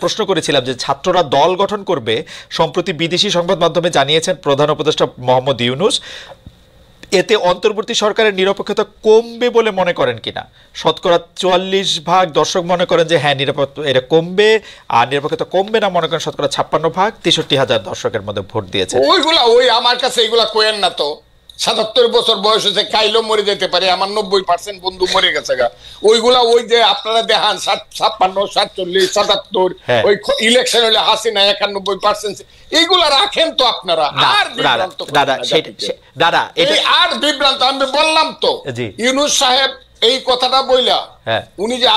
প্রশ্ন করেছিলাম যে ছাত্ররা দল গঠন করবে, সম্প্রতি বিদেশি সংবাদ মাধ্যমে জানিয়েছেন প্রধান উপদেষ্টা মোহাম্মদ ইউনূস। এতে অন্তর্বর্তী সরকারের নিরপেক্ষতা কমবে বলে মনে করেন কিনা? শতকরা ৪৪% দর্শক মনে করেন যে হ্যাঁ এটা কমবে, আর নিরপেক্ষতা কমবে না মনে করেন শতকরা ৫৬%। ৬৩,০০০ দর্শকের মধ্যে ভোট দিয়েছে। ওই আমার কাছে এগুলা কোয়েন না তো। ৭৭ বছর বয়স হয়েছে, কাইলেও মরে যেতে পারে। আমার ৯০% বন্ধু মরে গেছে গা। ওইগুলা ওই যে আপনারা দেখান ৫৬, ৪৭, ৭৭, ওই ইলেকশন হলে হাসিনা ৯১%, এইগুলা রাখেন তো আপনারা। আর দাদা আর বিভ্রান্ত আমি বললাম তো। ইউনূস সাহেব এই কথাটা বইলা উনি যে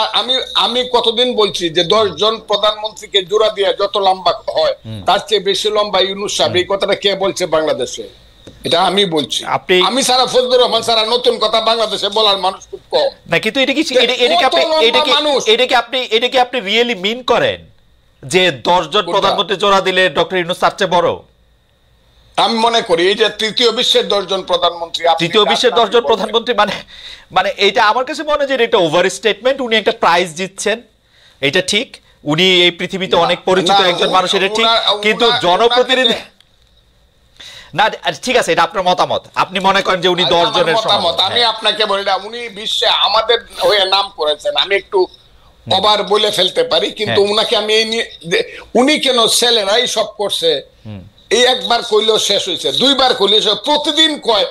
আমি কতদিন বলছি যে ১০ জন প্রধানমন্ত্রীকে জোড়া দিয়ে যত লম্বা হয় তার চেয়ে বেশি লম্বা ইউনূস সাহেব। এই কথাটা কে বলছে বাংলাদেশে? এটা আমি বলছি। আমি সারা ফজলুর রহমান সারা নতুন কথা বাংলাদেশে বলার মানুষ খুব কম না। কিন্তু এটাকে আপনি রিয়েলি মিন করেন যে ১০ জন প্রধানমন্ত্রী জোড়া দিলে ডক্টর ইউনূস তার চেয়ে বড়? আমি মনে করি এই যে তৃতীয় বিশ্বের ১০ জন প্রধানমন্ত্রী, তৃতীয় বিশ্বের ১০ জন প্রধানমন্ত্রী মানে এটা আমার কাছে মনে হয় যে এটা ওভার স্টেটমেন্ট। উনি একটা প্রাইজ জিতছেন, এটা ঠিক। উনি এই পৃথিবীতে অনেক পরিচিত একজন মানুষ, এটা ঠিক। কিন্তু জনপ্রতিনিধি না, ঠিক আছে, এটা আপনার মতামত। আপনি মনে করেন যে উনি ১০ জনের মতামত। আমি আপনাকে বলি না, উনি বিশ্বে আমাদের হয়ে নাম করেছেন। আমি একটু ওভার বলে ফেলতে পারি, কিন্তু উনাকে আমি উনি কেন ছেলেরাই সব করছে এই একবার কইলেও শেষ হয়েছে, ২বার কইলে প্রতিদিন কয়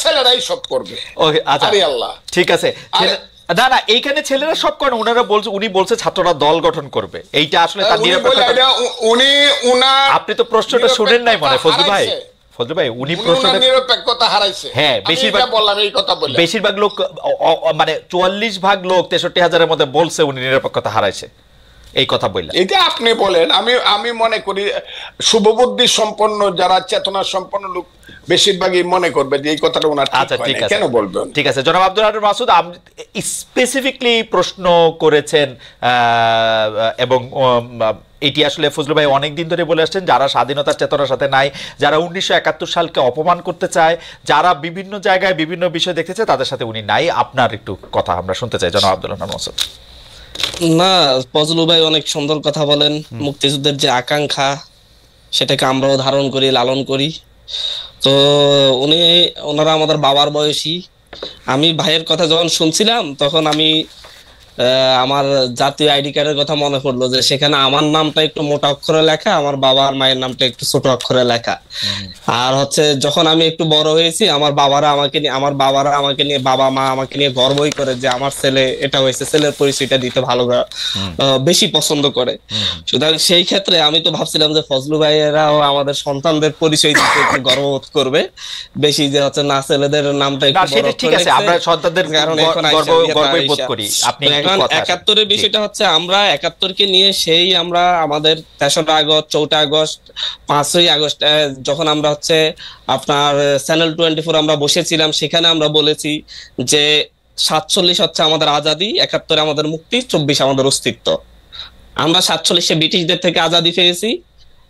ছেলেরাই সব করবে। আরে আল্লাহ, ঠিক আছে। না না, এইখানে ছেলেরা সব করে উনি বলছে ছাত্ররা দল গঠন করবে। এইটা আসলে তার নিরপেক্ষতা। আপনি তো প্রশ্নটা শুনেন নাই মনে ফজলু ভাই। উনি প্রশ্নটা নিরপেক্ষতা হারাইছে। হ্যাঁ, বেশিরভাগ লোক মানে ৪৪% লোক ৬৩,০০০-এর মধ্যে বলছে উনি নিরপেক্ষতা হারাইছে। এই কথা বললেন, এটা আপনি বলেন। আমি মনে করি শুভবুদ্ধি সম্পন্ন যারা চেতনা সম্পন্ন লোক বেশিরভাগই মনে করবে যে এই কথাটা ওনার ঠিক হয়। কেন বলবেন? ঠিক আছে। জনাব আব্দুল হান্নান মাসুদ স্পেসিফিকলি প্রশ্ন করেছেন, এবং এটি আসলে ফজলু ভাই অনেকদিন ধরে বলে আসছেন, যারা স্বাধীনতার চেতনার সাথে নাই, যারা ১৯৭১ সালকে অপমান করতে চায়, যারা বিভিন্ন জায়গায় বিভিন্ন বিষয় দেখতে চায়, তাদের সাথে উনি নাই। আপনার একটু কথা আমরা শুনতে চাই জনাব আব্দুল হান্নান মাসুদ। না, ফজলু ভাই অনেক সুন্দর কথা বলেন। মুক্তিযুদ্ধের যে আকাঙ্ক্ষা সেটাকে আমরাও ধারণ করি, লালন করি। তো ওনারা আমাদের বাবার বয়সী। আমি ভাইয়ের কথা যখন শুনছিলাম তখন আমি আমার জাতীয় আইডি কার্ডের কথা মনে পড়লো যে সেখানে আমার নামটা একটু মোটা অক্ষরে লেখা, আমার বাবা আর মায়ের নামটা একটু ছোট অক্ষরে লেখা। আর যখন আমি একটু বড় হয়েছি, আমার বাবা মা আমাকে নিয়ে গর্বই করে যে আমার ছেলে এটা হয়েছে, ছেলের পরিচয়টা দিতে ভালো বেশি পছন্দ করে। সুতরাং সেই ক্ষেত্রে আমি তো ভাবছিলাম যে ফজলু ভাইয়েরাও আমাদের সন্তানদের পরিচয় দিতে একটু গর্ববোধ করবে বেশি, যে হচ্ছে না ছেলেদের নামটা একটু বড়। ঠিক আছে, আমরা সন্তানদের গর্বই বোধ করি। আপনি ৭১-এর বিষয়টা হচ্ছে আমরা ৭১-কে নিয়ে আমরা আমাদের ৩রা আগস্ট, ৪টা আগস্ট, ৫ই আগস্ট যখন আমরা আপনার চ্যানেল 24 আমরা বসেছিলাম, সেখানে আমরা বলেছি যে ৪৭ হচ্ছে আমাদের আজাদি, ৭১ আমাদের মুক্তি, ২৪ আমাদের অস্তিত্ব। আমরা ৪৭-এ ব্রিটিশদের থেকে আজাদি পেয়েছি,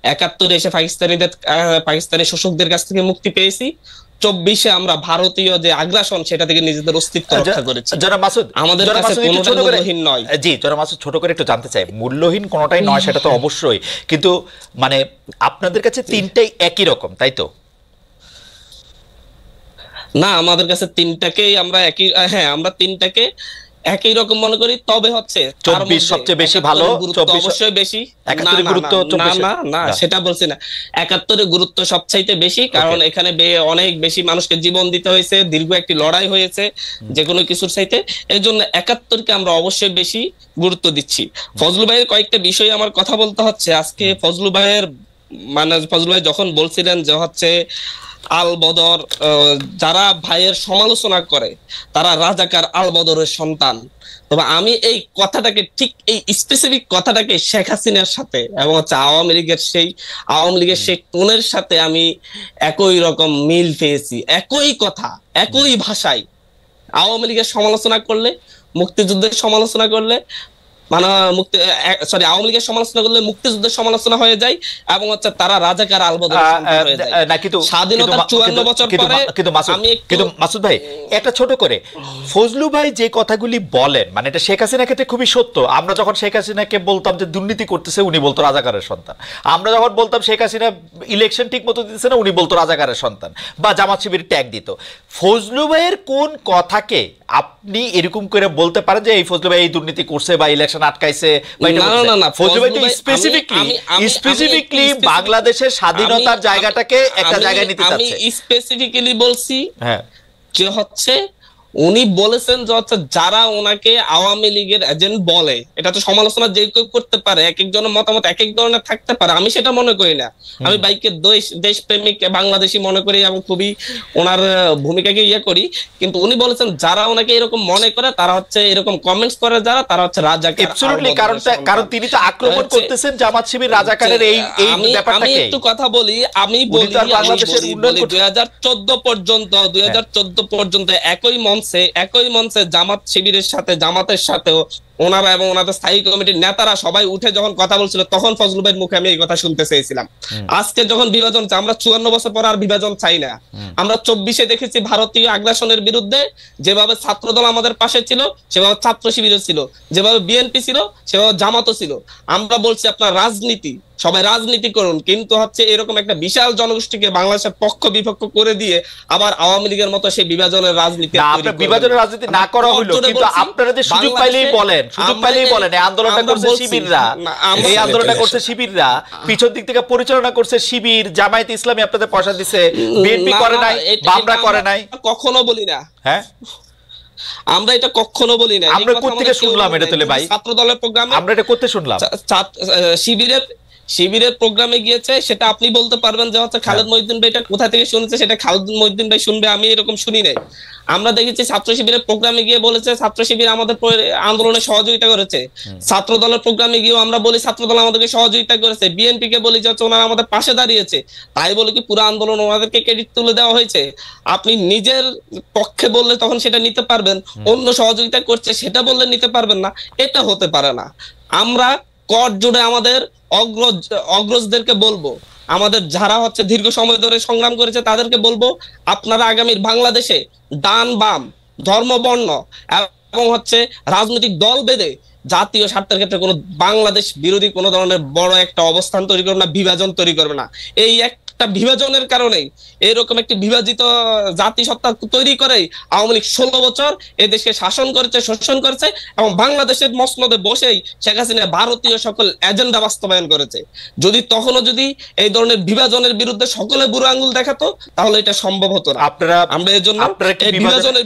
৭১ এসে পাকিস্তানি শোষকদের কাছ থেকে মুক্তি পেয়েছি, ২৪-এ আমরা ভারতীয় যে আগ্রাসন সেটা থেকে নিজেদের অস্তিত্ব রক্ষা করেছি। আমাদের কাছে কোনোটা মূল্যহীন নয়। জি জনাব মাসুদ, ছোট করে একটু জানতে চাই, মূল্যহীন কোনোটাই নয় সেটা তো অবশ্যই, কিন্তু মানে আপনাদের কাছে তিনটাই একই রকম, তাই তো? না, আমাদের কাছে তিনটাকেই আমরা আমরা তিনটাকে একই রকম মনে করি। তবে ২৪ সবচেয়ে বেশি ভালো, অবশ্যই বেশি। ৭১-এর গুরুত্ব না সেটা বলছি না, ৭১-এর গুরুত্ব সবচাইতে বেশি, কারণ এখানে অনেক বেশি মানুষকে জীবন দিতে হয়েছে, দীর্ঘ একটি লড়াই হয়েছে যে কোনো কিছুর চাইতে। এর জন্য ৭১-কে আমরা অবশ্যই বেশি গুরুত্ব দিচ্ছি। ফজলু ভাইয়ের কয়েকটা বিষয়ে আমার কথা বলতে হচ্ছে আজকে। ফজলু ভাই যখন বলছিলেন যে আল বদর, যারা ভাইয়ের সমালোচনা করে তারা রাজাকার আল বদরের সন্তান। তবে আমি এই কথাটাকে, ঠিক এই স্পেসিফিক কথাটাকে শেখ হাসিনার সাথে এবং আওয়ামী লীগের সেই টোনের সাথে আমি একই রকম মিল পেয়েছি। একই কথা, একই ভাষায় আওয়ামী লীগের সমালোচনা করলে, মুক্তিযুদ্ধের সমালোচনা করলে মানে আওয়ামী লীগের সমালোচনা করলে মুক্তিযুদ্ধের সমালোচনা হয়ে যায় এবং হচ্ছে তারা রাজাকার আলবদর হয়ে যায় না। কিন্তু স্বাধীনতার 54 বছর পরে কিন্তু মাসুদ ভাই একটা ছোট করে ফজলু ভাই যে কথাগুলি বলেন মানে এটা শেখ হাসিনার ক্ষেত্রে খুবই সত্য। আমরা যখন শেখ হাসিনাকে বলতাম যে দুর্নীতি করতেছে উনি বলতো রাজাকারের সন্তান, আমরা যখন বলতাম শেখ হাসিনা ইলেকশন ঠিক মতো দিতেছে না উনি বলতো রাজাকারের সন্তান বা জামাত শিবির ট্যাগ দিত। ফজলু ভাইয়ের কোন কথাকে আপনি এরকম করে বলতে পারেন যে এই ফজলু ভাই এই দুর্নীতি করছে বা ইলেকশন আটকাইছে? ফজলু ভাই তো স্পেসিফিকলি বাংলাদেশের স্বাধীনতার জায়গাটাকে একটা জায়গায় নিতে চাচ্ছে। আমি স্পেসিফিক্যালি বলছি যে হচ্ছে উনি বলেছেন যে হচ্ছে যারা ওনাকে আওয়ামী লীগের এজেন্ট বলে, এটা তো সমালোচনা যে কেউ করতে পারে, এক একজনের মতামত এক এক ধরনের থাকতে পারে, আমি সেটা মনে করি না। আমি বাইকে দেশপ্রেমিক বাংলাদেশী মনে করি এবং খুবই ওনার ভূমিকাকে করি, কিন্তু উনি বলেছেন যারা ওনাকে এরকম মনে করে তারা হচ্ছে এরকম কমেন্টস করে যারা তারা হচ্ছে রাজাকার। কারণ তিনি তো আক্রমণ করতেছেন জামাত শিবির রাজাকারের এই ব্যাপারটাকে। আমি একটু কথা বলি, আমি বলি 2014 পর্যন্ত একই মঞ্চে জামাত শিবিরের সাথে জামাতের সাথেও ওনারা এবং ওনাদের স্থায়ী কমিটির নেতারা সবাই উঠে যখন কথা বলছিল তখন ফজলু ভাইয়ের মুখে আমি এই কথা শুনতে চেয়েছিলাম। আজকে যখন বিভাজন, আমরা 54 বছর পর আর বিভাজন চাই না। আমরা 24-এ দেখেছি ভারতীয় আগ্রাসনের বিরুদ্ধে যেভাবে ছাত্রদল আমাদের পাশে ছিল সেভাবে ছাত্র শিবিরও ছিল, যেভাবে বিএনপি ছিল সেভাবে জামাতও ছিল। আমরা বলছি আপনার রাজনীতি, সবাই রাজনীতি করুন, কিন্তু হচ্ছে এরকম একটা বিশাল জনগোষ্ঠীকে বাংলাদেশের পক্ষ বিপক্ষ করে দিয়ে আবার আওয়ামী লীগের মতো সেই বিভাজনের রাজনীতি না করা হলো। কিন্তু আপনারা যে সুযোগ পাইলেই বলেন এই আন্দোলনটা করছে শিবিররা, এই আন্দোলনটা করছে শিবিররা, পিছন দিক থেকে পরিচালনা করছে শিবির, জামায়াতে ইসলামী আপনাদের পয়সা দিছে, বিএনপি করে নাই, বামরা করে নাই, কখনো বলি না। হ্যাঁ আমরা এটা কখনো বলি না। আমরা কোত্থেকে শুনলাম এটা? তাহলে ভাই ছাত্র দলের প্রোগ্রামে আমরা এটা করতে শুনলাম, শিবিরের প্রোগ্রামে গিয়েছে, সেটা আপনি বলতে পারবেন যে হচ্ছে খালেদ মহিউদ্দিন ভাই এটা কোথা থেকে শুনেছে, সেটা খালেদ মহিউদ্দিন ভাই শুনবে, আমি এরকম শুনি নাই। আমরা দেখেছি ছাত্র শিবিরের প্রোগ্রামে গিয়ে বলেছে ছাত্র শিবির আমাদের আন্দোলনে সহযোগিতা করেছে, ছাত্র দলের প্রোগ্রামে গিয়েও আমরা বলি ছাত্র দল আমাদেরকে সহযোগিতা করেছে, বিএনপি কে বলি যে হচ্ছে ওনারা আমাদের পাশে দাঁড়িয়েছে, তাই বলে কি পুরো আন্দোলন ওনাদেরকে ক্রেডিট তুলে দেওয়া হয়েছে? আপনি নিজের পক্ষে বললে তখন সেটা নিতে পারবেন, অন্য সহযোগিতা করছে সেটা বললে নিতে পারবেন না, এটা হতে পারে না। আমরা কর জুড়ে আমাদের অগ্রজদেরকে বলবো, আমাদের যারা হচ্ছে দীর্ঘ সময় ধরে সংগ্রাম করেছে তাদেরকে বলবো আপনারা আগামীর বাংলাদেশে ডান বাম ধর্ম বর্ণ এবং হচ্ছে রাজনৈতিক দল বেঁধে জাতীয় স্বার্থের ক্ষেত্রে কোনো বাংলাদেশ বিরোধী কোনো ধরনের বড় একটা অবস্থান তৈরি করবে না, বিভাজন তৈরি করবে না। এই একটা বিভাজনের কারণেই, এরকম একটি বিভাজিত জাতিসত্তা তৈরি করেই আওয়ামী লীগ 16 বছর এই দেশকে শাসন করেছে, শোষণ করেছে এবং বাংলাদেশের মসনদে বসেই শেখ হাসিনা ভারতীয় সকল এজেন্ডা বাস্তবায়ন করেছে। যদি তখনও এই ধরনের বিভাজনের বিরুদ্ধে সকলে বুড়ো আঙ্গুল দেখাতো তাহলে এটা সম্ভব হতো না। আমরা এর জন্য বিভাজনের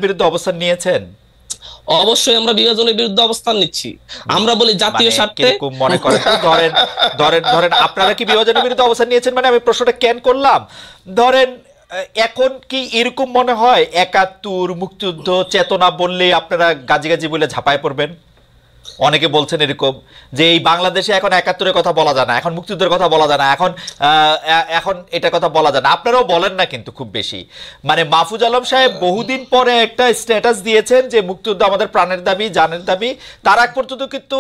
বিরুদ্ধে অবস্থান নিয়েছেন? অবশ্যই আমরা বিভাজনের বিরুদ্ধে অবস্থান নিচ্ছি। আমরা বলি জাতীয় স্বার্থে মনে করেন ধরেন আপনারা কি বিভাজনের বিরুদ্ধে অবস্থান নিয়েছেন? মানে আমি প্রশ্নটা কেন করলাম, ধরেন এখন কি এরকম মনে হয় 71 মুক্তিযুদ্ধ চেতনা বললে আপনারা গাজি বলে ঝাঁপায় পড়বেন? অনেকে বলছেন এরকম যে এই বাংলাদেশে এখন 71-এর কথা বলা যায় না, এখন মুক্তিযুদ্ধের কথা বলা যায় না, এখন এটার কথা বলা যায় না। আপনারাও বলেন না কিন্তু খুব বেশি। মানে মাহফুজ আলম সাহেব বহুদিন পরে একটা স্ট্যাটাস দিয়েছেন যে মুক্তিযুদ্ধ আমাদের প্রাণের দাবি, জানের দাবি। তার আগ পর্যন্ত কিন্তু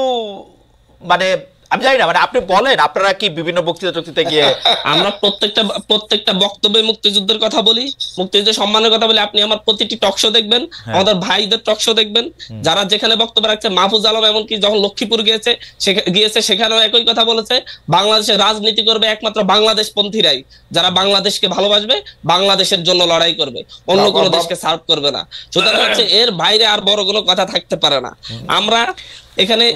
মানে আমি জানি না, মানে আপনি বলেন আপনারা কি বিভিন্ন বক্তৃতা গিয়ে আমরা প্রত্যেকটা বক্তব্যে মুক্তিযুদ্ধের কথা বলি, মুক্তিযুদ্ধের সম্মানের কথা বলি। আপনি আমার প্রতিটি টকশো দেখবেন, আমাদের ভাইদের টকশো দেখবেন, যারা যেখানে বক্তব্য রাখছে। মাহফুজ আলম এমনকি যখন লক্ষ্মীপুর গিয়েছে সেখানেও একই কথা বলেছে, বাংলাদেশের রাজনীতি করবে একমাত্র বাংলাদেশ পন্থীরাই, যারা বাংলাদেশকে ভালোবাসবে, বাংলাদেশের জন্য লড়াই করবে, অন্য কোনো দেশকে সার্ভ করবে না। সুতরাং হচ্ছে এর বাইরে আর বড় কোনো কথা থাকতে পারে না। আমরা এখানে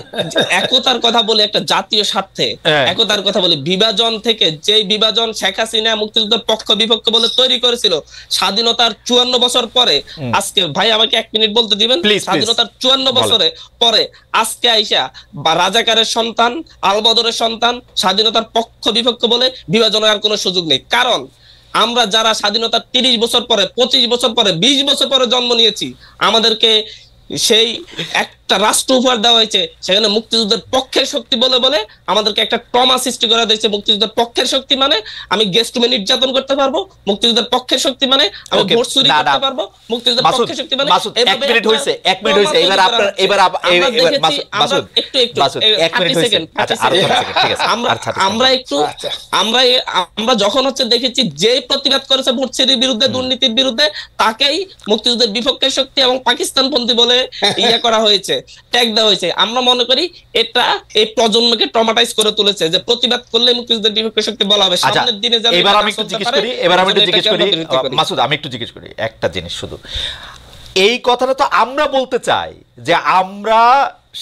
একতার কথা বলি, একটা জাতীয় স্বার্থে একতার কথা বলি। বিভাজন থেকে যে বিভাজন শেখ হাসিনা মুক্তিযুদ্ধের পক্ষ বিপক্ষ বলে তৈরি করেছিল স্বাধীনতার 54 বছর পরে, আজকে ভাই আমাকে 1 মিনিট বলতে দিবেন, স্বাধীনতার 54 বছরে পরে আজকে আইসা বা রাজাকারের সন্তান, আলবদরের সন্তান, স্বাধীনতার পক্ষ বিপক্ষ বলে বিভাজনের আর কোনো সুযোগ নেই। কারণ আমরা যারা স্বাধীনতার 30 বছর পরে, 25 বছর পরে, 20 বছর পরে জন্ম নিয়েছি, আমাদেরকে সেই একটা রাষ্ট্র উপহার দেওয়া হয়েছে, সেখানে মুক্তিযুদ্ধের পক্ষের শক্তি বলে বলে আমাদেরকে একটা ট্রমা সৃষ্টি করা হয়েছে। মুক্তিযুদ্ধের পক্ষের শক্তি মানে আমি গেস্ট রুমে নির্যাতন করতে পারবো, মুক্তিযুদ্ধের পক্ষের শক্তি মানে আমি ভোট চুরি করতে পারবো, মুক্তিযুদ্ধের পক্ষের শক্তি মানে এক মিনিট হইছে এবার আপনার এবার মাসুদ একটু 1 মিনিট হইছে। আচ্ছা ঠিক আছে, আমরা যখন হচ্ছে দেখেছি যে প্রতিবাদ করেছে ভোট চুরির বিরুদ্ধে, দুর্নীতির বিরুদ্ধে, তাকেই মুক্তিযুদ্ধের বিপক্ষের শক্তি এবং পাকিস্তানপন্থী বলে ইয়ে করা হয়েছে, ট্যাগ দেওয়া হয়েছে। আমরা মনে করি এটা এই প্রজন্মকে ট্রমাটাইজ করে তুলেছে যে প্রতিবাদ করলে মুক্তিযুদ্ধের বিপক্ষের শক্তি বলা হবে। সামনের দিনে যাবে। এবার আমি একটু জিজ্ঞেস করি মাসুদ, আমি একটু জিজ্ঞেস করি একটা জিনিস শুধু। এই কথাটা তো আমরা বলতে চাই যে আমরা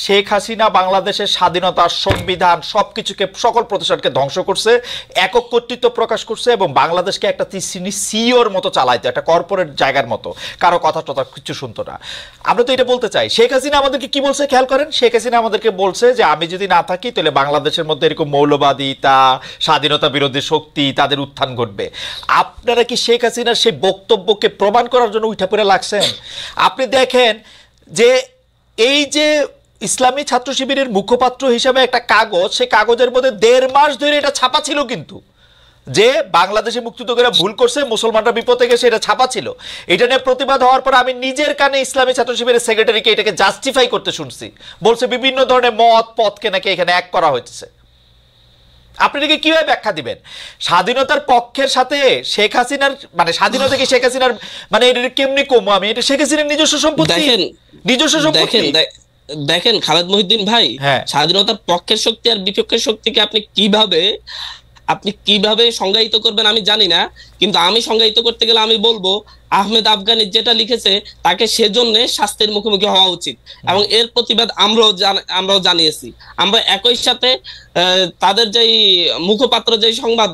শেখ হাসিনা বাংলাদেশের স্বাধীনতা, সংবিধান সবকিছুকে, সকল প্রতিষ্ঠানকে ধ্বংস করছে, একক কর্তৃত্ব প্রকাশ করছে এবং বাংলাদেশকে একটা সিওর মতো চালাইতো, একটা কর্পোরেট জায়গার মতো, কারো কথা টথা কিছু শুনতো না। আমরা তো এটা বলতে চাই। শেখ হাসিনা আমাদেরকে কি বলছে খেয়াল করেন, শেখ হাসিনা আমাদেরকে বলছে যে আমি যদি না থাকি তাহলে বাংলাদেশের মধ্যে এরকম মৌলবাদিতা, স্বাধীনতা বিরোধী শক্তি, তাদের উত্থান ঘটবে। আপনারা কি শেখ হাসিনার সেই বক্তব্যকে প্রমাণ করার জন্য উঠে পড়ে লাগছেন? আপনি দেখেন যে এই যে ইসলামী ছাত্র শিবিরের মুখপাত্র হিসাবে একটা কাগজ, সেই কাগজের মধ্যে 1.5 মাস ধরে এটা ছাপা ছিল, কিন্তু যে বাংলাদেশে মুক্তিযুদ্ধরা ভুল করছে, মুসলমানরা বিপদে গেছে, এটা ছাপা ছিল। এটা নিয়ে প্রতিবাদ হওয়ার পর আমি নিজের কানে ইসলামী ছাত্র শিবিরের সেক্রেটারিকে এটাকে জাস্টিফাই করতে শুনছি, বলছে বিভিন্ন ধরনের মত পথকে নাকি এখানে এক করা হয়েছে। আপনি এটাকে কিভাবে ব্যাখ্যা দিবেন? স্বাধীনতার পক্ষের সাথে শেখ হাসিনার, মানে স্বাধীনতা কি শেখ হাসিনার, মানে এটা কেমনি কমো আমি, এটা শেখ হাসিনার নিজস্ব সম্পত্তি, নিজস্ব সম্পত্তি। দেখেন খালেদ মহিউদ্দিন ভাই, স্বাধীনতার পক্ষের শক্তি আর বিপক্ষের শক্তিকে আপনি কিভাবে সংজ্ঞায়িত করবেন আমি জানি না, কিন্তু আমি সংজ্ঞায়িত করতে গেলে আমি বলবো আহমেদ আফগানি যেটা লিখেছে তাকে সেজন্য শাস্তির মুখোমুখি হওয়া উচিত, এবং এর প্রতিবাদ আমরাও জানিয়েছি। আমরা একই সাথে তাদের যেই মুখপাত্র, যে সংবাদ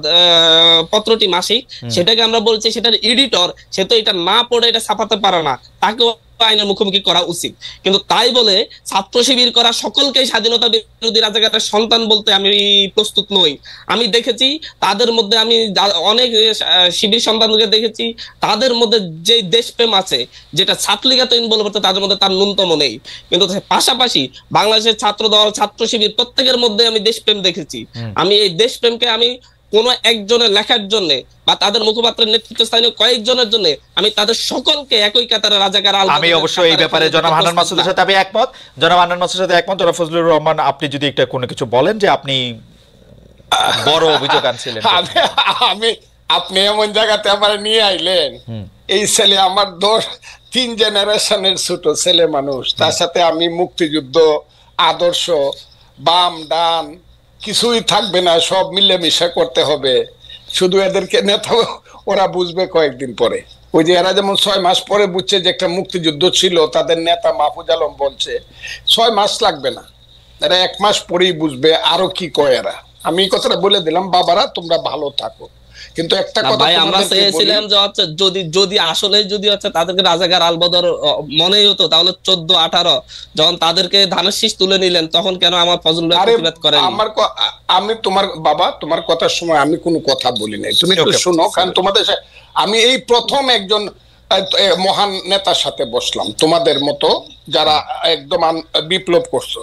পত্রটি মাসিক, সেটাকে আমরা বলছি সেটার এডিটর, সে তো এটা না পড়ে এটা ছাপাতে পারে না, তাকেও আইনের মুখোমুখি করা উচিত। কিন্তু তাই বলে ছাত্র শিবির করা সকলকে স্বাধীনতা বিরোধী রাজাকারের সন্তান বলতে আমি প্রস্তুত নই। আমি দেখেছি তাদের মধ্যে, আমি অনেক শিবির সন্তানকে দেখেছি, তাদের মধ্যে যে দেশপ্রেম আছে, যেটা ছাত্রলীগ এত ইনভলভ হতে তাদের মধ্যে তার ন্যূনতম নেই। কিন্তু পাশাপাশি বাংলাদেশের ছাত্র দল, ছাত্র শিবির প্রত্যেকের মধ্যে আমি দেশপ্রেম দেখেছি। আমি এই দেশপ্রেমকে আমি কোন একজনের লেখার জন্য বা তাদের মুখপাত্রের নেতৃত্বস্থানীয় কয়েকজনের জন্য আমি তাদের সকলকে একই কাতারে রাজাকার। আমি অবশ্যই এই ব্যাপারে জনাব হান্নান মাসুদের সাথে আমি একমত, জনাব হান্নান মাসুদের সাথে একমত। জনাব ফজলুর রহমান, আপনি যদি একটা কোনো কিছু বলেন যে আপনি বড় অভিযোগ আনছিলেন। আপনি এমন জায়গাতে আমার নিয়ে আইলেন, এই ছেলে আমার 3 জেনারেশনের ছোট ছেলে মানুষ, তার সাথে আমি মুক্তিযুদ্ধ, আদর্শ, বাম ডান কিছুই থাকবে না, সব মিলেমিশে করতে হবে। শুধু এদেরকে নেতা ওরা বুঝবে কয়েকদিন পরে। ওই যে এরা যেমন 6 মাস পরে বুঝছে যে একটা মুক্তিযুদ্ধ ছিল, তাদের নেতা মাহফুজ আলম বলছে 6 মাস লাগবে না, এরা 1 মাস পরেই বুঝবে আরো কি কয় এরা। আমি এই কথাটা বলে দিলাম, বাবারা তোমরা ভালো থাকো। কিন্তু একটা কথা ভাই, আমরা চেয়েছিলাম যে হচ্ছে যদি আসলে যদি হচ্ছে তাদেরকে রাজাকার আলবদর মনেই হতো, তাহলে 14-18 যখন তাদেরকে ধানের শীষ তুলে নিলেন, তখন কেন আমার ফজলুল প্রতিবাদ করেন? আমি তোমার বাবা, তোমার কথার সময় আমি কোনো কথা বলি নাই, তুমি একটু শোনো। কারণ তোমাদের আমি এই প্রথম একজন মহান নেতার সাথে বসলাম, তোমাদের মতো যারা একদম বিপ্লব করছো।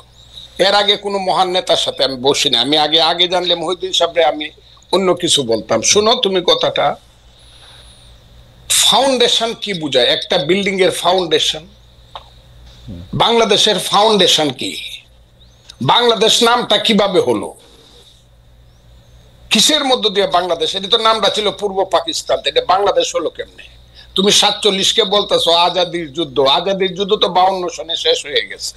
এর আগে কোনো মহান নেতার সাথে আমি বসি না। আমি আগে জানলে মহিউদ্দিন সাহেবরে আমি অন্য কিছু বলতাম। শুনো তুমি কথাটা, ফাউন্ডেশন কি বুঝায়? একটা বিল্ডিং এর ফাউন্ডেশন, বাংলাদেশের ফাউন্ডেশন কি? বাংলাদেশ নামটা কিভাবে হলো, কিসের মধ্য দিয়ে বাংলাদেশ? এটা তো নামটা ছিল পূর্ব পাকিস্তান, এটা বাংলাদেশ হলো কেমনে? তুমি 47-কে বলতেছো আজাদির যুদ্ধ, আজাদির যুদ্ধ তো 52 সনে শেষ হয়ে গেছে।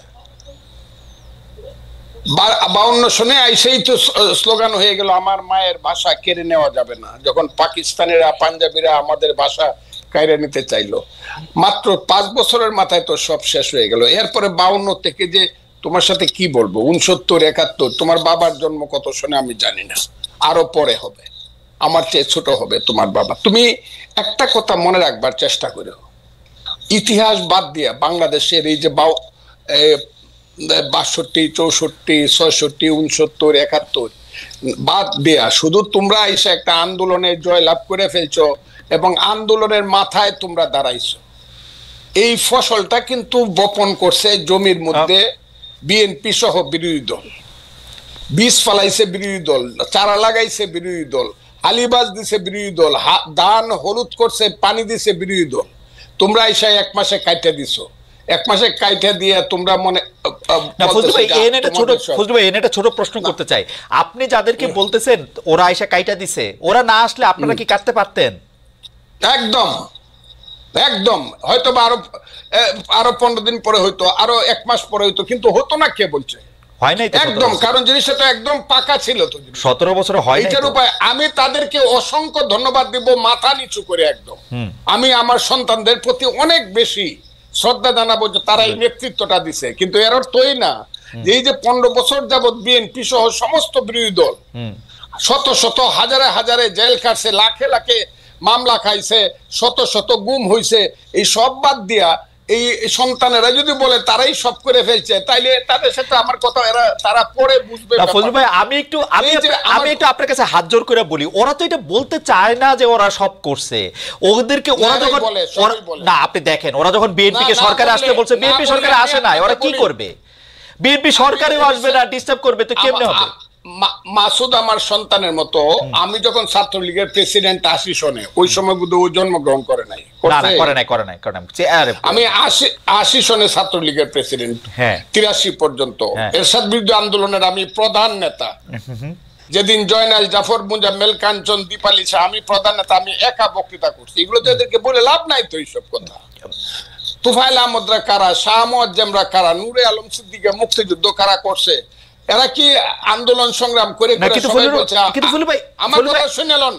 52 সনে আইসেই তো স্লোগান হয়ে গেল আমার মায়ের ভাষা কেড়ে নেওয়া যাবে না, যখন পাকিস্তানিরা, পাঞ্জাবিরা আমাদের ভাষা কাইরে নিতে চাইলো। মাত্র 5 বছরের মাথায় তো সব শেষ হয়ে গেল। এরপরে 52 থেকে যে তোমার সাথে কি বলবো, 69, 71, তোমার বাবার জন্ম কত সনে আমি জানি না, আরো পরে হবে, আমার চেয়ে ছোট হবে তোমার বাবা। তুমি একটা কথা মনে রাখবার চেষ্টা করো, ইতিহাস বাদ দিয়া বাংলাদেশের এই যে 62, 64, 66, 69, 71 বাদ দেয়া শুধু তোমরা এসে একটা আন্দোলনে জয়লাভ করে ফেলছো এবং আন্দোলনের মাথায় তোমরা দাঁড়াইছো। এই ফসলটা কিন্তু বপন করছে জমির মধ্যে বিএনপি সহ বিরোধী দল, বীজ ফালাইছে বিরোধী দল, চারা লাগাইছে বিরোধী দল, আলিবাজ দিছে বিরোধী দল, ধান হলুদ করছে, পানি দিছে বিরোধী দল। তোমরা এসে 1 মাসে কাইটা দিছো, 1 মাসে কাইটা দিয়ে তোমরা মনে ছোট প্রশ্ন করতে চাই, আপনি যাদেরকে বলতেছেন ওরা এসে কাইটা দিছে, ওরা না আসলে আপনারা কি কাটতে পারতেন? একদম একদম, হয়তো আরো 15 দিন পরে হইতো, আরো 1 মাস পরে হইতো, কিন্তু হতো না। কে বলছে হয় নাই? একদম, কারণ জিনিসটা তো একদম পাকা ছিল তো। 17 বছর হয় নাই। এটার উপায় আমি তাদেরকে অসংখ্য ধন্যবাদ দিব, মাথা নিচু করে একদম। আমি আমার সন্তানদের প্রতি অনেক বেশি শ্রদ্ধা জানাবো যে তারা এই নেতৃত্বটা দিছে, কিন্তু এর অর্থই না যে এই যে 15 বছর যাবৎ বিএনপি সহ সমস্ত বিরোধী দল শত শত হাজারে হাজারে জেল কাটছে, লাখে লাখে মামলা খাইছে, শত শত গুম হইছে, এই সব বাদ দিয়া এই সন্তানেরা যদি বলে তারাই সব করে ফেলছে, তাইলে তাদের সাথে আমার কথা তারা পরে বুঝবে। ফজলু ভাই, আমি একটু আপনার কাছে হাত জোর করে বলি, ওরা তো এটা বলতে চায় না যে ওরা সব করছে। ওদেরকে ওরা যখন না, আপনি দেখেন, ওরা যখন বিএনপি কে সরকারে আসতে বলছে, বিএনপি সরকারে আসে না, ওরা কি করবে? বিএনপি সরকারেও আসবে না, ডিস্টার্ব করবে, তো কেমনে হবে? মাসুদ আমার সন্তানের মতো। আমি যখন ছাত্রলীগের প্রেসিডেন্ট 80 সনে, ওই সময় ও জন্মগ্রহণ করে নাই। আমি 80 সনে ছাত্রলীগের প্রেসিডেন্ট, 83 পর্যন্ত এরশাদ বিরুদ্ধে আন্দোলনের আমি প্রধান নেতা। যেদিন জয়নাল, জাফর, মুজাম্মেল, কাঞ্চন, দীপালি শাহ, আমি প্রধান নেতা, আমি একা বক্তৃতা করছি। এগুলো তো এদেরকে বলে লাভ নাই তো, এইসব কথা। তুফাইল আহমদরা কারা, শাহ মুয়াজ্জেমরা কারা, নূরে আলম সিদ্দিকে মুক্তিযুদ্ধ কারা করছে, এরা কি আন্দোলন সংগ্রাম করে আমার কথা শুনলেন?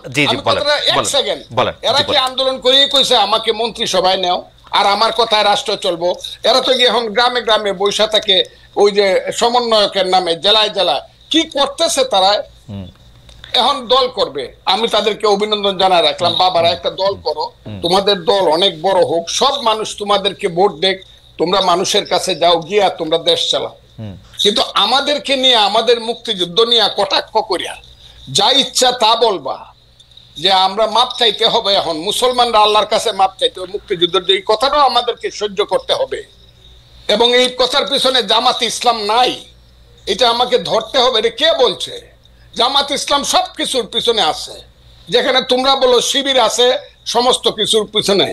এক সেকেন্ড, এরা কি আন্দোলন করে কইছে আমাকে মন্ত্রিসভায় নেও আর আমার কথায় রাষ্ট্র চলবো? এরা তো গিয়ে এখন গ্রামে গ্রামে বৈশা থাকে, ওই যে সমন্বয়কের নামে জেলায় জেলায় কি করতেছে তারা। এখন দল করবে, আমি তাদেরকে অভিনন্দন জানাই রাখলাম। বাবারা, একটা দল করো, তোমাদের দল অনেক বড় হোক, সব মানুষ তোমাদেরকে ভোট দেখ, তোমরা মানুষের কাছে যাও, গিয়া তোমরা দেশ চালাও। কিন্তু আমাদেরকে নিয়ে, আমাদের মুক্তিযুদ্ধ নিয়ে কটাক্ষ করিয়া যা ইচ্ছা তা বলবা যে আমরা মাপ চাইতে হবে, এখন মুসলমানরা আল্লাহর কাছে মাপ চাইতে হবে, মুক্তিযুদ্ধের যে কথাটাও আমাদেরকে সহ্য করতে হবে, এবং এই কথার পিছনে জামাত ইসলাম নাই, এটা আমাকে ধরতে হবে। এটা কে বলছে? জামাত ইসলাম সব কিছুর পিছনে আছে, যেখানে তোমরা বলো শিবির আছে সমস্ত কিছুর পিছনে।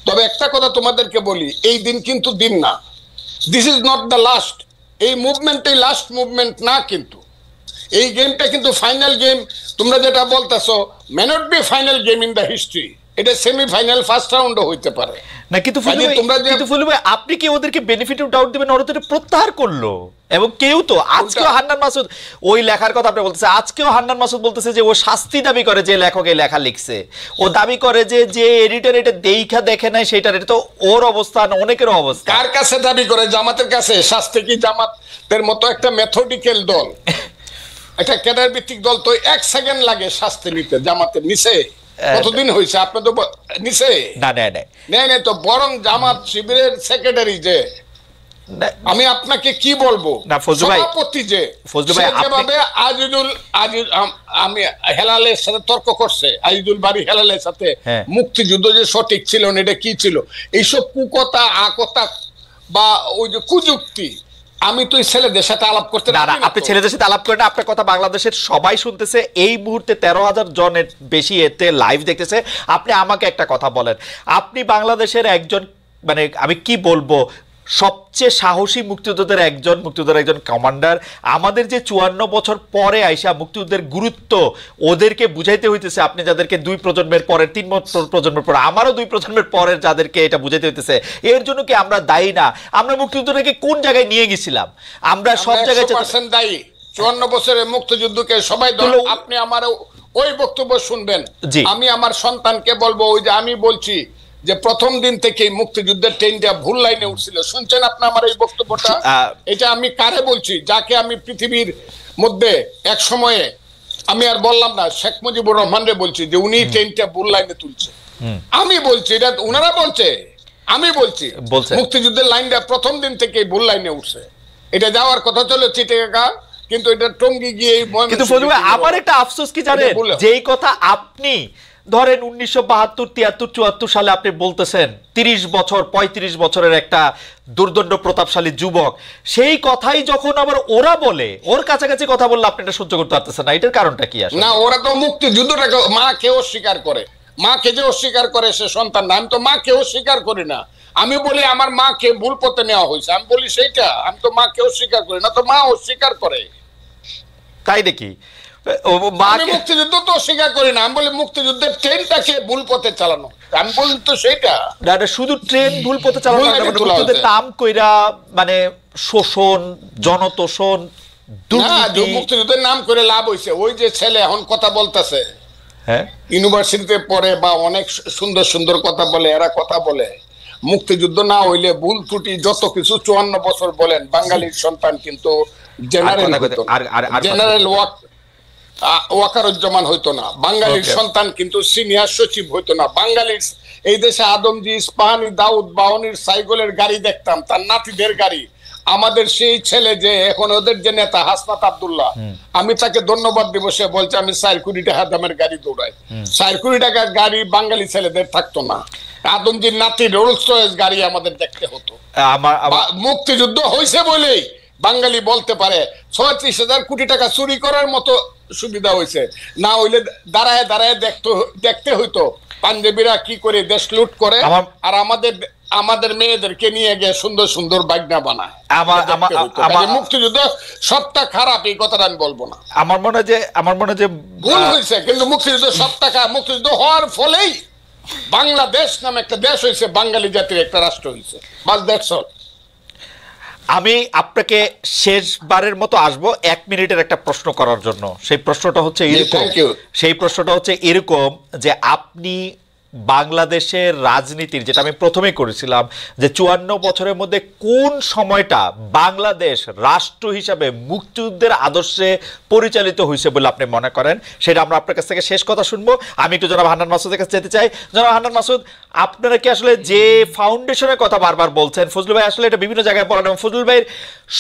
তবে একটা কথা তোমাদেরকে বলি, এই দিন কিন্তু দিন না, this is not the last. এই মুভমেন্টই লাস্ট মুভমেন্ট না, কিন্তু এই গেমটা কিন্তু ফাইনাল গেম। তোমরা যেটা বলতেছো may not be final game in the history, এটা সেমিফাইনাল, ফার্স্ট রাউন্ডও হইতে পারে না। কিন্তু আপনি কি ওদেরকে বেনিফিট অফ ডাউট দিবেন? ওরা তো প্রত্যাহার করলো, এবং কেউ তো আজকেও হান্নান মাসুদ ওই লেখার কথা আপনি বলতেছে, আজকেও হান্নান মাসুদ বলতেছে যে ও শাস্তি দাবি করে, যে লেখক এই লেখা লিখছে, ও দাবি করে যে এডিটর এটা দেখা দেখে নাই সেটার। এটা তো ওর অবস্থা না, অনেকের অবস্থা। কার কাছে দাবি করে? জামাতের কাছে। শাস্তি কি জামাতের মতো একটা মেথডিক্যাল দল, একটা ক্যাডার ভিত্তিক দল, তো 1 সেকেন্ড লাগে শাস্তি নিতে। জামাতের নিচে কতদিন হয়েছে? আপনি তো নিচে না তো, বরং জামাত শিবিরের সেক্রেটারি যে, আমি আপনাকে কি বলবো, সভাপতি যে যেভাবে আমি হেলালের সাথে তর্ক করছে, আজিজুল বাড়ি হেলালের সাথে, মুক্তিযুদ্ধ যে সঠিক ছিল না, এটা কি ছিল, এইসব কুকথা আকথা বা ওই যে কুযুক্তি, আমি তো ছেলেদের সাথে আলাপ করতে না। আপনি ছেলেদের সাথে আলাপ করেন, আপনার কথা বাংলাদেশের সবাই শুনতেছে, এই মুহূর্তে 13,000 জনের বেশি এতে লাইভ দেখতেছে। আপনি আমাকে একটা কথা বলেন, আপনি বাংলাদেশের একজন, মানে আমি কি বলবো, সবচেয়ে সাহসী মুক্তিযোদ্ধাদের একজন কমান্ডার। আমাদের যে 54 বছর পরে আইসা মুক্তিযুদ্ধের গুরুত্ব ওদেরকে বুঝাইতে হইতেছে, আপনি যাদেরকে 2 প্রজন্মের পরের, 3 প্রজন্মের পরে, আমারও 2 প্রজন্মের পরের যাদেরকে এটা বুঝাইতে হইতেছে, এর জন্য কি আমরা দায়ী না? আমরা মুক্তিযুদ্ধটাকে কোন জায়গায় নিয়ে গেছিলাম? আমরা সব জায়গায় দায়ী। 54 বছরের মুক্তিযুদ্ধকে সবাই, আপনি আমার ওই বক্তব্য শুনবেন, আমি আমার সন্তানকে বলবো, ওই যে আমি বলছি যে প্রথম দিন থেকে মুক্তিযুদ্ধের ট্রেনটা ভুল লাইনে উঠছিল। শুনছেন আপনি আমার এই বক্তব্যটা? এটা আমি কারে বলছি? যাকে আমি পৃথিবীর মধ্যে এক সময়ে, আমি আর বললাম না, শেখ মুজিবুর রহমানরে বলছি যে উনি ট্রেনটা ভুল লাইনে তুলছে। আমি বলছি, এটা ওনারা বলছে, আমি বলছি মুক্তিযুদ্ধের লাইনটা প্রথম দিন থেকে ভুল লাইনে উঠছে। এটা যাওয়ার কথা ছিল চিটাগাং, কিন্তু এটা টঙ্গী গিয়ে। কিন্তু আমার একটা আফসোস কি জানেন, যেই কথা আপনি ধরেন 1972, 73, 74 সালে আপনি বলতেছেন 30 বছর 35 বছরের একটা দুর্দণ্ড প্রতাপশালী যুবক, সেই কথাই যখন আবার ওরা বলে, ওর কাছাকাছি কথা বললে আপনি এটা সহ্য করতে পারতেছেন না, এটার কারণটা কি আসলে? না, ওরা তো মুক্তিযুদ্ধটাকে মাকে অস্বীকার করে, মাকে যে অস্বীকার করে সে সন্তান না। আমি তো মাকে অস্বীকার করি না, আমি বলি আমার মাকে ভুল পথে নেওয়া হয়েছে, আমি বলি সেইটা। আমি তো মাকে অস্বীকার করি না, তো মা অস্বীকার করে। তাই নাকি? আমি মুক্তিযুদ্ধ তো অস্বীকার করি না, আমি বলি মুক্তিযুদ্ধের ট্রেনটাকে ভুল পথে চালানো, আমি বলি তো সেইটা। শুধু ট্রেন ভুল পথে চালানো, মুক্তিযুদ্ধের নাম কইরা মানে শোষণ, জনতোষণ, মুক্তিযুদ্ধের নাম করে লাভ হয়েছে। ওই যে ছেলে এখন কথা বলতেছে, হ্যাঁ, ইউনিভার্সিটিতে পড়ে বা অনেক সুন্দর সুন্দর কথা বলে, এরা কথা বলে মুক্তিযুদ্ধ না হইলে ভুল ত্রুটি যত কিছু 54 বছর বলেন, বাঙালির সন্তান কিন্তু জেনারেল ওয়াকারুজ্জামান হইতো না, বাঙালির সন্তান কিন্তু সিনিয়র সচিব হইতো না, বাঙালির এই দেশে আদমজি, ইস্পাহানি, দাউদ, বাহনির সাইকেলের গাড়ি দেখতাম, তার নাতিদের গাড়ি। আমাদের সেই ছেলে যে এখন ওদের যে নেতা হাসনাত আব্দুল্লাহ, আমি তাকে ধন্যবাদ দিব, সে বলছে আমি 4 কোটি টাকা দামের গাড়ি দৌড়াই। 4 কোটি টাকার গাড়ি বাঙালি ছেলেদের থাকতো না, আদমজির নাতি রোলস রয়েস গাড়ি আমাদের দেখতে হতো। মুক্তিযুদ্ধ হয়েছে বলেই বাঙালি বলতে পারে 36,000 কোটি টাকা চুরি করার মতো সুবিধা হয়েছে, না হইলে দাঁড়ায় দাঁড়ায় দেখতে হইতো পাঞ্জাবিরা কি করে দেশ লুট করে আর আমাদের মেয়েদেরকে নিয়ে গিয়ে সুন্দর সুন্দর বাগনা বানায়। মুক্তিযুদ্ধ সবটা খারাপ এই কথাটা আমি বলবো না, আমার মনে যে ভুল হয়েছে, কিন্তু মুক্তিযুদ্ধ সবটা খারাপ। মুক্তিযুদ্ধ হওয়ার ফলেই বাংলাদেশ নামে একটা দেশ হয়েছে, বাঙালি জাতির একটা রাষ্ট্র হয়েছে, বাস দ্যাটস অল। আমি আপনাকে শেষবারের মতো আসবো 1 মিনিটের একটা প্রশ্ন করার জন্য। সেই প্রশ্নটা হচ্ছে এরকম যে আপনি বাংলাদেশের রাজনীতির, যেটা আমি প্রথমেই করেছিলাম, যে 54 বছরের মধ্যে কোন সময়টা বাংলাদেশ রাষ্ট্র হিসাবে মুক্তিযুদ্ধের আদর্শে পরিচালিত হয়েছে বলে আপনি মনে করেন, সেটা আমরা আপনার কাছ থেকে শেষ কথা শুনবো। আমি একটু জনাব হান্নান মাসুদের কাছে যেতে চাই। জনাব হান্নান মাসুদ, আপনারা কি আসলে যে ফাউন্ডেশনের কথা বারবার বলছেন, ফজলুল ভাই আসলে এটা বিভিন্ন জায়গায় বলেন, এবং ফজলুল ভাইয়ের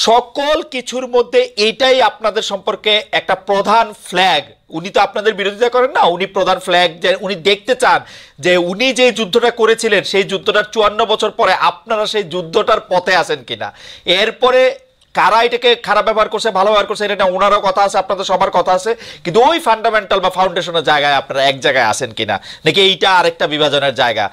সকল কিছুর মধ্যে এটাই আপনাদের সম্পর্কে একটা প্রধান ফ্ল্যাগ। উনি তো আপনাদের বিরোধিতা করেন না, উনি প্রধান ফ্ল্যাগ যে উনি দেখতে চান যে উনি যে যুদ্ধটা করেছিলেন সেই যুদ্ধটার 54 বছর পরে আপনারা সেই যুদ্ধটার পথে আছেন কিনা। এরপরে কারা এটাকে খারাপ ব্যবহার করছে, ভালো ব্যবহার করছে, এটা ওনারও কথা আছে, আপনাদের সবার কথা আছে, কিন্তু ওই ফান্ডামেন্টাল বা ফাউন্ডেশনের জায়গায় আপনারা এক জায়গায় আছেন কিনা, নাকি এইটা আরেকটা বিভাজনের জায়গা।